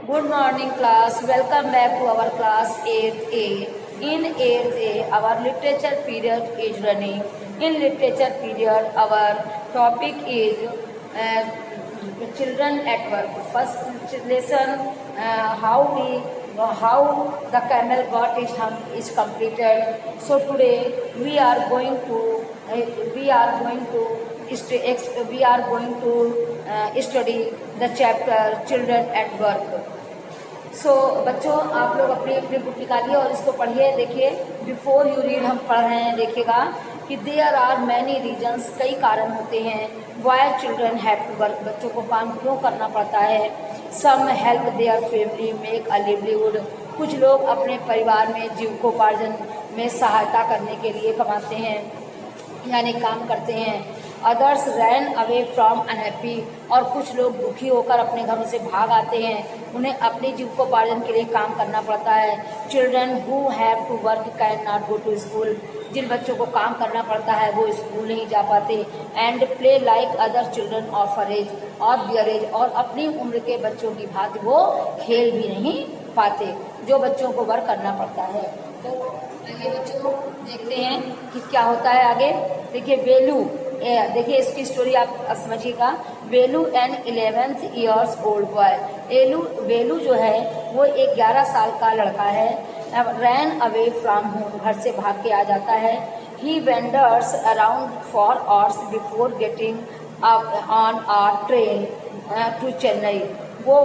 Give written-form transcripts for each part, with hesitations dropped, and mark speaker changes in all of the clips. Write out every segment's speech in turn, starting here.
Speaker 1: Good morning class. Welcome back to our class 8th A. In 8th A, our literature period is running. In literature period, our topic is children at work. First lesson, how the camel got its hump is completed. So today we are going to study the chapter children at work. सो बच्चों, आप लोग अपनी अपनी book निकालिए और इसको पढ़िए. देखिए, बिफोर यू रीड हम पढ़ रहे हैं. देखिएगा कि देयर आर मैनी रीजन्स, कई कारण होते हैं. Why children have to work, बच्चों को काम क्यों करना पड़ता है. Some help their family make a livelihood, कुछ लोग अपने परिवार में जीविकोपार्जन में सहायता करने के लिए कमाते हैं, यानी काम करते हैं. Others ran away from unhappy, और कुछ लोग दुखी होकर अपने घरों से भाग आते हैं, उन्हें अपने जीविकोपार्जन के लिए काम करना पड़ता है. Children who have to work can not go to school, जिन बच्चों को काम करना पड़ता है वो स्कूल नहीं जा पाते. And play like other children of her age और दियर एज, और अपनी उम्र के बच्चों की भांति वो खेल भी नहीं पाते, जो बच्चों को वर्क करना पड़ता है. तो आगे बच्चों देखते हैं कि क्या होता है आगे. देखिए वेलू, देखिए इसकी स्टोरी आप समझिएगा. Velu an 11th years old boy. Velu जो है वो एक 11 साल का लड़का है. रैन अवे फ्रॉम होम, घर से भाग के आ जाता है. He vendors around for hours before getting on a train to Chennai. वो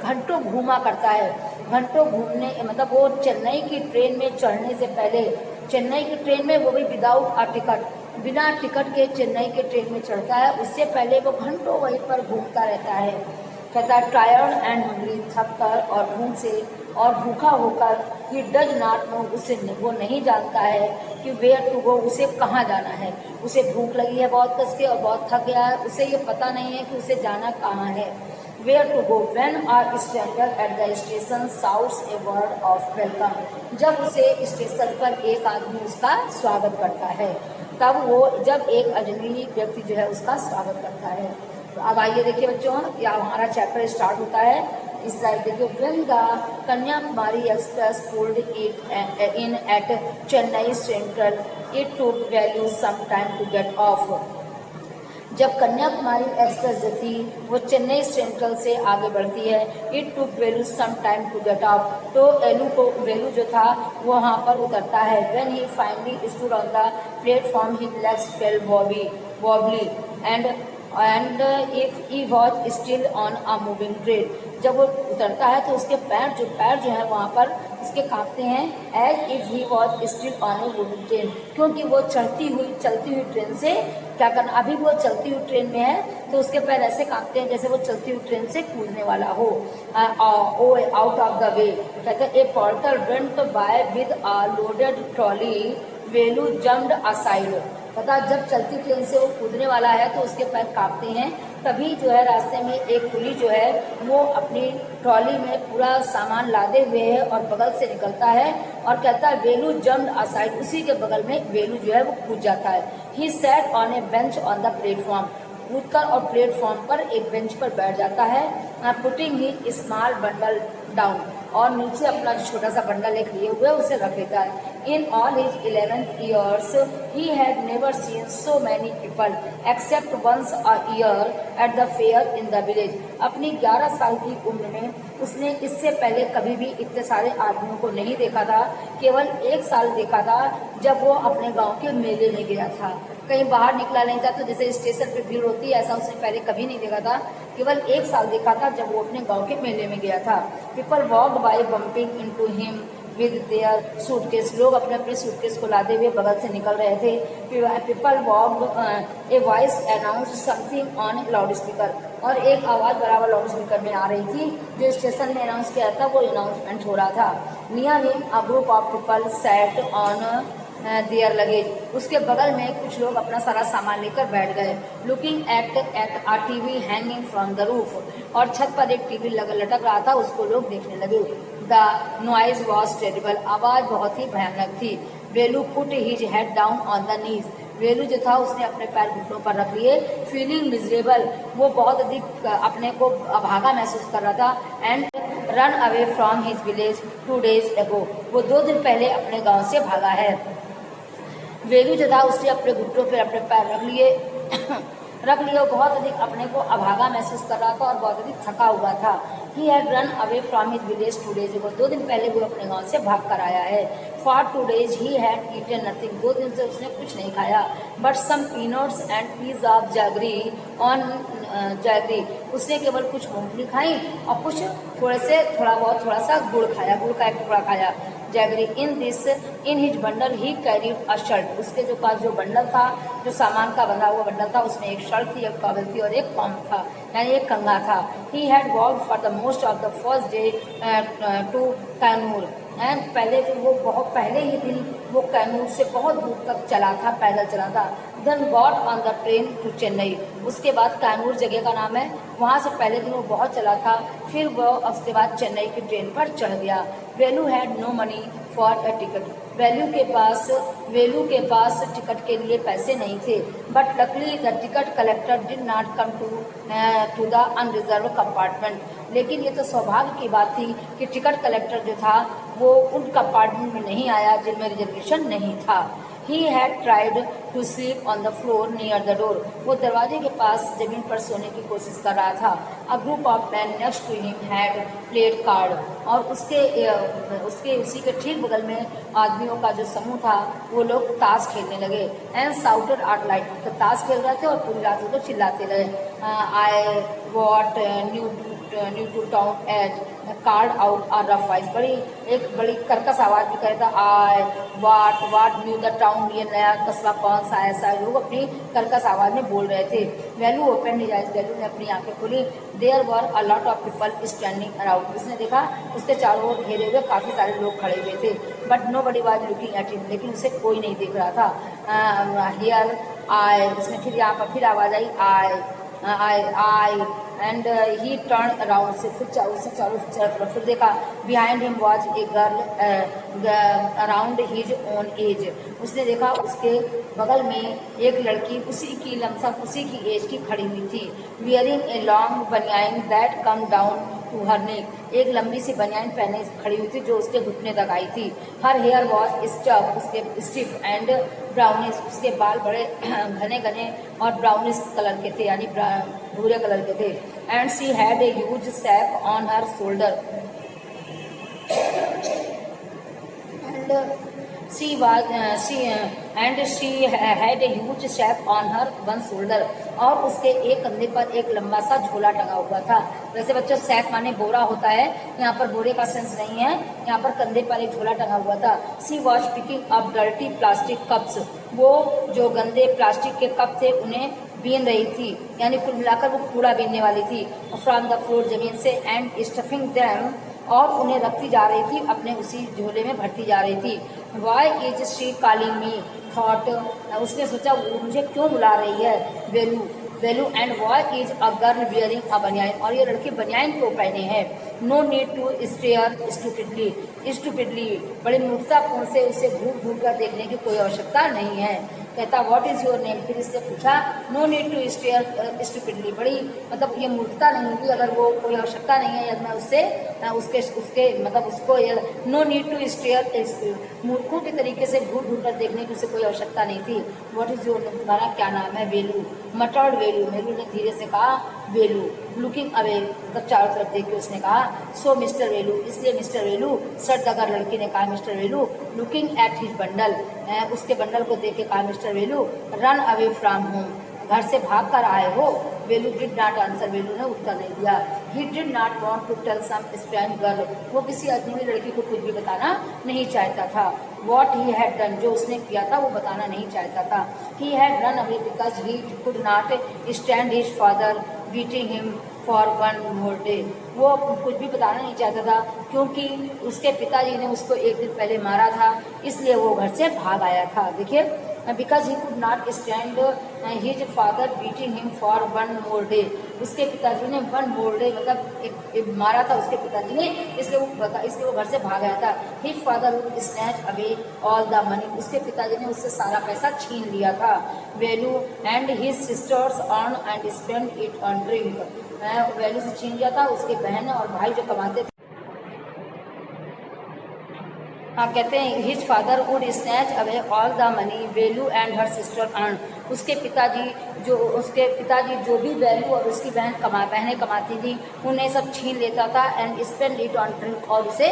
Speaker 1: घंटों घूमा करता है. घंटों घूमने मतलब वो चेन्नई की ट्रेन में चढ़ने से पहले, चेन्नई की ट्रेन में वो भी विदाउट अ टिकट, बिना टिकट के चेन्नई के ट्रेन में चढ़ता है. उससे पहले वो घंटों वहीं पर घूमता रहता है. कहता है टायर्ड एंड हंग्री, थक कर और भूख से और भूखा होकर. ही डज नॉट नो, उसे वो नहीं जानता है कि वेयर टू गो, उसे कहाँ जाना है. उसे भूख लगी है बहुत कस के और बहुत थक गया है. उसे ये पता नहीं है कि उसे जाना कहाँ है. Where to go. When are stranger at the station shouts a word of welcome, जब उसे स्टेशन पर एक आदमी उसका स्वागत करता है, तब वो जब एक अजनबी व्यक्ति जो है उसका स्वागत करता है. तो अब आइए देखिए बच्चों, या हमारा चैप्टर स्टार्ट होता है. इस साइड देखिए. When the Kanyakumari express pulled it in at Chennai central, it took Velu some time to get off. जब कन्याकुमारी एक्सप्रेस जो थी वो चेन्नई सेंट्रल से आगे बढ़ती है. It took Velu some time to get off, तो वेलू जो था वो वहाँ पर उतरता है. When he finally stood on the platform he legs fell wobbly and if he was still on a moving train. जब वो उतरता है तो उसके पैर जो है वहाँ पर उसके कांपते हैं. As if he was still on a moving train, क्योंकि वो चलती हुई ट्रेन से क्या करना, अभी वो चलती हुई ट्रेन में है तो उसके पैर ऐसे कांपते हैं जैसे वो चलती हुई ट्रेन से कूदने वाला हो. Out of the way. कहते हैं a porter went by with a loaded trolley, Velu jumped aside. पता जब चलती ट्रेन से वो कूदने वाला है तो उसके पैर कांपते हैं. तभी जो है रास्ते में एक कुली जो है वो अपनी ट्रॉली में पूरा सामान लादे हुए है और बगल से निकलता है और कहता है वेलू जम्प्ड असाइड. उसी के बगल में वेलू जो है वो कूद जाता है. He sat on A bench on the platform, कूदकर और प्लेटफॉर्म पर एक बेंच पर बैठ जाता है. पुटिंग ही स्मॉल बंडल डाउन, और नीचे अपना छोटा सा बंडल एक लिए हुए उसे रख लेता है. In all his 11th years he had never seen so many people except once a year at the fair in the village. अपनी 11 साल की उम्र में उसने इससे पहले कभी भी इतने सारे आदमियों को नहीं देखा था. केवल एक साल देखा था जब वो अपने गांव के मेले में गया था. कहीं बाहर निकला नहीं था, तो जैसे स्टेशन पे भीड़ होती है ऐसा उसने पहले कभी नहीं देखा था. केवल एक साल देखा था जब वो अपने गांव के मेले में गया था. People walked by bumping into him with their suitcase. लोग अपने अपने सूटकेस को लादे हुए बगल से निकल रहे थे. People walked, a voice announce something on loud speaker, और एक आवाज़ बराबर लाउड स्पीकर में आ रही थी जो स्टेशन में अनाउंस किया था, वो अनाउंसमेंट हो रहा था. Near him a group of people sat on their luggage. उसके बगल में कुछ लोग अपना सारा सामान लेकर बैठ गए. Looking at a TV hanging from the roof, और छत पर एक टीवी लटक रहा था, उसको लोग देखने लगे. द नॉइज वॉज टेरिबल, आवाज़ बहुत ही भयानक थी. Velu put his head down on the knees, Velu जो था उसने अपने पैर घुटनों पर रख लिए. फीलिंग मिजरेबल, वो बहुत अधिक अपने को अभागा महसूस कर रहा था. And run away from his village 2 days ago। वो 2 दिन पहले अपने गांव से भागा है। वेलू जो था उसने अपने घुटनों पर अपने पैर रख लिए और बहुत अधिक अपने को अभागा महसूस कर रहा था और बहुत अधिक थका हुआ था। He had run away from his village 2 days ago। 2 दिन पहले वो अपने गांव से भाग कर आया है। For 2 days he had eaten nothing. 2 दिन से उसने कुछ नहीं खाया। But some peanuts and piece of jaggery on jaggery. उसने केवल कुछ मूंगफली खाई और कुछ थोड़ा सा गुड़ खाया, गुड़ का एक टुकड़ा खाया। Jaggery in his bundle he carried a shirt. उसके जो पास जो बंडल था, जो सामान का बंधा हुआ बंडल था, उसमें एक शर्ट थी, एक टॉवल थी और एक कॉम्ब था, यानी एक कंघा था। He had walked for the most of the first day to Kannur. And पहले ही दिन वो कैनूर से बहुत दूर तक चला था, पैदल चला था। Then got on the train to Chennai. उसके बाद कैनूर जगह का नाम है, वहाँ से पहले दिन वो बहुत चला था, फिर वो उसके बाद चेन्नई की ट्रेन पर चढ़ गया। Velu had no money for a ticket. Velu के पास टिकट के लिए पैसे नहीं थे। But luckily the ticket collector did not come to the unreserved compartment. लेकिन ये तो सौभाग्य की बात थी कि टिकट कलेक्टर जो था वो उन कंपार्टमेंट में नहीं आया जिनमें रिजर्वेशन नहीं था। He had tried to sleep on the floor near the door। वो दरवाजे के पास जमीन पर सोने की कोशिश कर रहा था। A group of men next to him had played card। और उसके उसी के ठीक बगल में आदमियों का जो समूह था वो लोग ताश खेलने लगे। And shouted out like। तो ताश खेल रहे थे और पूरी रात वो लोग चिल्लाते रहे। I got new to town at card out और रफ वाइज। बड़ी कर्कश आवाज भी कहता आई वाट न्यू द टाउन। ये नया कस्बा कौन सा है, ऐसा लोग अपनी कर्कश आवाज में बोल रहे थे। Velu open his eyes. Velu ने अपनी आंखें खोली। There were a lot of people standing around. उसने देखा उसके चारों ओर घेरे हुए काफी सारे लोग खड़े हुए थे। But nobody was looking at him. लेकिन उसे कोई नहीं देख रहा था। Here I. उसने फिर यहाँ पर फिर आवाज आई आई एंड ही टर्न अराउंड। से फिर चारों तरफ फिर देखा। Behind him was a girl around his own age. उसने देखा उसके बगल में एक लड़की उसी की एज की खड़ी हुई थी। Wearing a long banian that come down to her neck. एक लंबी सी बनियाइन पहने खड़ी हुई थी जो उसके घुटने तक आई थी। Her hair was stiff and brownish. उसके बाल बड़े घने और ब्राउनिश कलर के थे, यानी भूरे कलर के थे। And she had a huge sack on her shoulder she had a huge sack on her one shoulder। और उसके एक कंधे पर एक लंबा सा झोला टंगा हुआ था। वैसे बच्चों सैक माने बोरा होता है, यहाँ पर बोरे का सेंस नहीं है, यहाँ पर कंधे पर एक झोला टंगा हुआ था। She was picking up dirty plastic cups. वो जो गंदे प्लास्टिक के कप थे उन्हें बीन रही थी, यानी कुल मिलाकर वो कूड़ा बीनने वाली थी। फ्रॉम द फ्लोर जमीन से। And stuffing them. और उन्हें रखती जा रही थी, अपने उसी झोले में भरती जा रही थी। Why is she calling me thought. उसने सोचा वो मुझे क्यों बुला रही है। Velu and why is a girl wearing a banian. और ये लड़की बनियाइन क्यों पहने हैं। No need to stare stupidly. बड़ी मूर्खतापूर्ण से उसे घूर कर देखने की कोई आवश्यकता नहीं है। कहता व्हाट इज योर नेम। फिर इसने पूछा no need to stare stupidly. बड़ी मतलब ये मूर्खता नहीं होगी अगर वो कोई आवश्यकता नहीं है, यदि मैं उसके मतलब उसको नो नीड टू स्टेयर। मूर्खों के तरीके से घूर कर देखने की उसे कोई आवश्यकता नहीं थी। What is your name. तुम्हारा क्या नाम है। वेलू। मटर्ड वेलू। वेलू ने धीरे से कहा वेलू। Looking away. तब चारों तरफ देख के उसने कहा सो मिस्टर वेलू। इसलिए मिस्टर वेलू सर लड़की ने कहा mister Velu. Looking at his bundle. उसके बंडल को देख के कहा mister Velu run away from home. घर से भाग कर आए हो। Velu did not answer. Velu ने उत्तर नहीं दिया। He did not want to tell some strange girl. वो किसी अजनबी लड़की को कुछ भी बताना नहीं चाहता था। What he had done. जो उसने किया था वो बताना नहीं चाहता था। He had run away because he could not stand his father beating him for one more day. वो कुछ भी बताना नहीं चाहता था क्योंकि उसके पिताजी ने उसको एक दिन पहले मारा था, इसलिए वो घर से भाग आया था। देखिए because he could not stand his father beating him for one more day. उसके पिताजी ने वन मोर डे मतलब एक मारा था उसके पिताजी ने, इसलिए वो घर से भाग आया था। His father would snatch away all the money. उसके पिताजी ने उससे सारा पैसा छीन लिया था। Velu and his sisters earn and spend it on drink. Velu से छीन लिया था। उसके बहन और भाई जो कमाते थे हाँ, कहते हैं his father would snatch away all the money Velu and her sister earn. उसके पिताजी जो भी वेलू और उसकी बहनें कमाती थी उन्हें सब छीन लेता था and spend it on drink, और उसे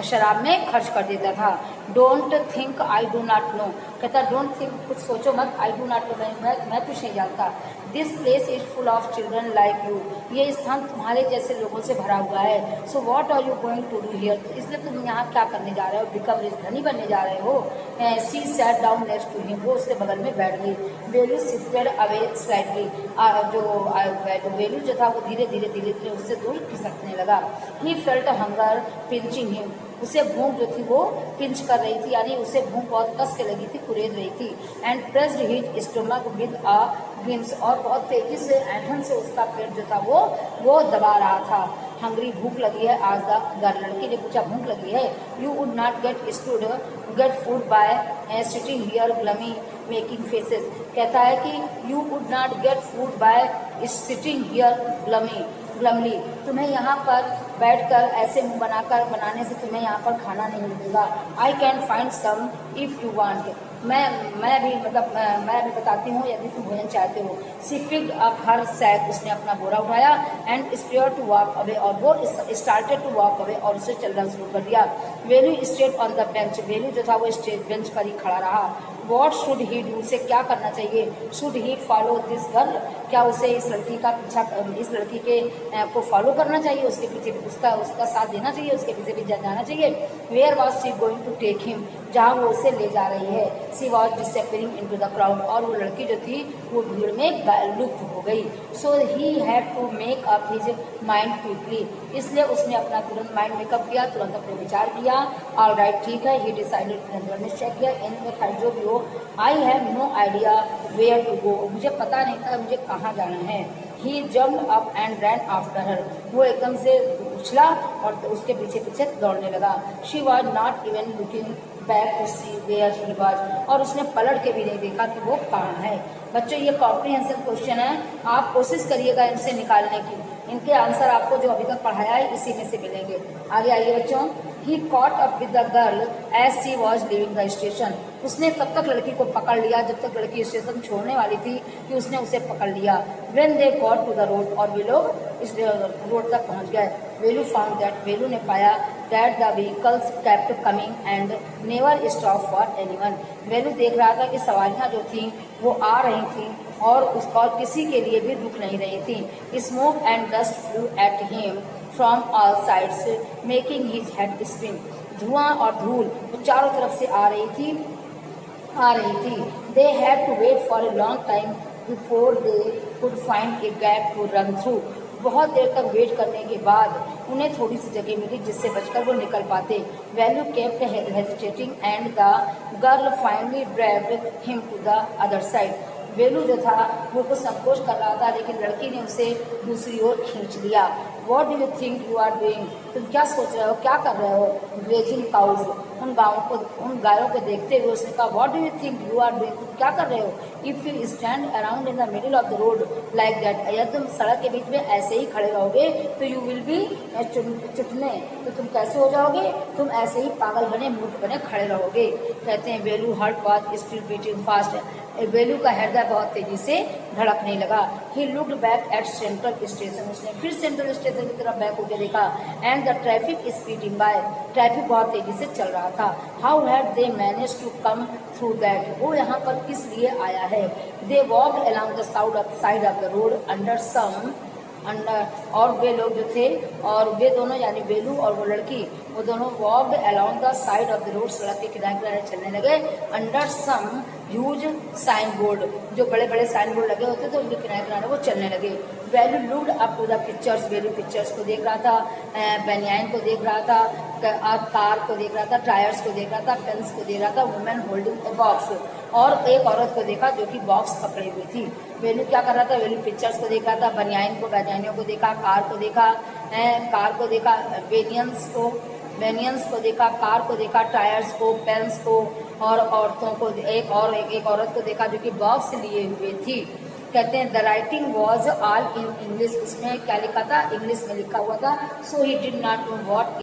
Speaker 1: शराब में खर्च कर देता था। Don't think I do not know, कहता डोंट थिंक कुछ सोचो मत, आई डू नॉट नो मैं कुछ नहीं जानता। This place is full of children like you, ये स्थान तुम्हारे जैसे लोगों से भरा हुआ है। So what are you going to do here, इसलिए तुम यहाँ क्या करने जा रहे हो, बिकम रिच, धनी बनने जा रहे हो। She sat down next to him, वो उसके बगल में बैठ गई। वेलू शिफ्टेड अवे स्लाइटली, जो वेलू जो था वो धीरे धीरे उससे दूर खिसकने लगा। He felt hunger pinching him, उसे भूख जो थी वो पिंच कर रही थी, यानी उसे भूख बहुत कस के लगी थी, कुरेद रही थी। And pressed his stomach with a glimpse, और बहुत तेजी से ऐंठन से उसका पेट जो था वो दबा रहा था। हंगरी, भूख लगी है आज द गर्ल, लड़की ने पूछा भूख लगी है। You would not get food by sitting here glumly making faces, कहता है कि you would not get food by sitting here glumly, तुम्हें यहाँ पर बैठकर ऐसे मुंह बनाने से तुम्हें यहाँ पर खाना नहीं मिलेगा। I can find some if you want, मैं भी बताती हूँ यदि तुम भोजन चाहते हो। She picked up her sack, उसने अपना बोरा उठाया and spare to walk away, और वो स्टार्टेड टू वॉक अवे, और उसे चलना शुरू कर दिया। वेलू स्टेड ऑन द बेंच, वेलू जो था वो स्टेज बेंच पर ही खड़ा रहा। वॉट शुड ही डू, उसे क्या करना चाहिए। Should he follow this girl, क्या उसे इस लड़की के को फॉलो करना चाहिए, उसके पीछे उसका साथ देना चाहिए, उसके पीछे भी जाना चाहिए। Where was she going to take him, जहाँ वो उसे ले जा रही है। She was disappearing into the crowd, और वो लड़की जो थी वो भीड़ में लुप्त हो गई। So he had to make up his mind quickly, इसलिए उसने अपना तुरंत माइंड मेकअप किया, तुरंत अपने विचार किया। ऑल राइट, ठीक है। ही डिसाइडेड, तुरंत निश्चय किया, इन जो भी हो, I have no idea where to go, मुझे पता नहीं था मुझे कहाँ जाना है। He jump up and ran after her, वो एकदम से उछला और उसके पीछे दौड़ने लगा। She was not even looking back to see where he was, और उसने पलट के भी नहीं देखा कि वो कहाँ है। बच्चों, ये कॉम्प्रिहेंसिव क्वेश्चन है, आप कोशिश करिएगा इनसे निकालने की, इनके आंसर आपको जो अभी तक पढ़ाया है इसी में से मिलेंगे। आगे आइए बच्चों। He caught up with the girl as she was leaving the station, उसने तब तक लड़की को पकड़ लिया जब तक लड़की स्टेशन छोड़ने वाली थी कि उसने उसे पकड़ लिया। When they got to the road, और वे लोग इस रोड तक पहुंच गए। वेलू फाउंड दैट, वेलू ने पाया that the vehicles kept coming and never stop for anyone, Velu देख रहा था कि सवारियां जो थी वो आ रही थी और उसका किसी के लिए भी रुक नहीं रही थी। Smoke and dust flu at him from all sides making his head spin, धुआं और धूल वो चारों तरफ से आ रही थी। They had to wait for a long time before they could find a gap to run through, बहुत देर तक वेट करने के बाद उन्हें थोड़ी सी जगह मिली जिससे बचकर वो निकल पाते। Velu kept hesitating and the girl finally dragged him to the other side, Velu जो था वो कुछ संकोच कर रहा था लेकिन लड़की ने उसे दूसरी ओर खींच लिया। What do you think you are doing, तुम क्या सोच रहे हो, क्या कर रहे हो। ग्रेजिंग काउज, उन गायों को देखते हुए उसने कहा what do you think you are doing, तुम क्या कर रहे हो। If you stand around in the middle of the road like that, यदि तुम सड़क के बीच में ऐसे ही खड़े रहोगे तो यू विल बी चुटने, तो तुम कैसे हो जाओगे, तुम ऐसे ही पागल बने मूर्ख बने खड़े रहोगे। कहते हैं Velu heart was still beating fast, Velu का हृदय बहुत तेजी से धड़कने लगा। He looked back at central station, उसने फिर सेंट्रल स्टेशन की तरफ बैक होकर देखा। And the traffic speeding by, traffic बहुत तेजी से चल रहा था। How had they manage to come through that, वो यहाँ पर किस लिए आया है। They walked along the side of the road under, और वे लोग जो थे और वे दोनों यानी वेलू और वो लड़की वो दोनों walked along the side of the road, सड़क के किनारे चलने लगे। Under some huge sign board, जो बड़े बड़े साइन बोर्ड लगे होते थे उनके किनारे वो चलने लगे। Velu looked up to the pictures, Velu pictures को देख रहा था, बेनियाइन को देख रहा था, कार को देख रहा था, टायर्स को देख रहा था, पेन्स को देख रहा था, वुमेन होल्डिंग ए बॉक्स, और एक औरत को देखा जो कि बॉक्स पकड़े हुई थी। वेलू क्या कर रहा था, वेलू पिक्चर्स को देख रहा था, बेनियानियों को देखा, कार को देखा, बेनियंस को देखा, कार को देखा, टायर्स को, पेन्स को, और औरतों को एक औरत को देखा जो कि बॉक्स लिए हुए थी। कहते हैं the writing was all in English, उसमें क्या लिखा था, इंग्लिश में लिखा हुआ था। So he did not know what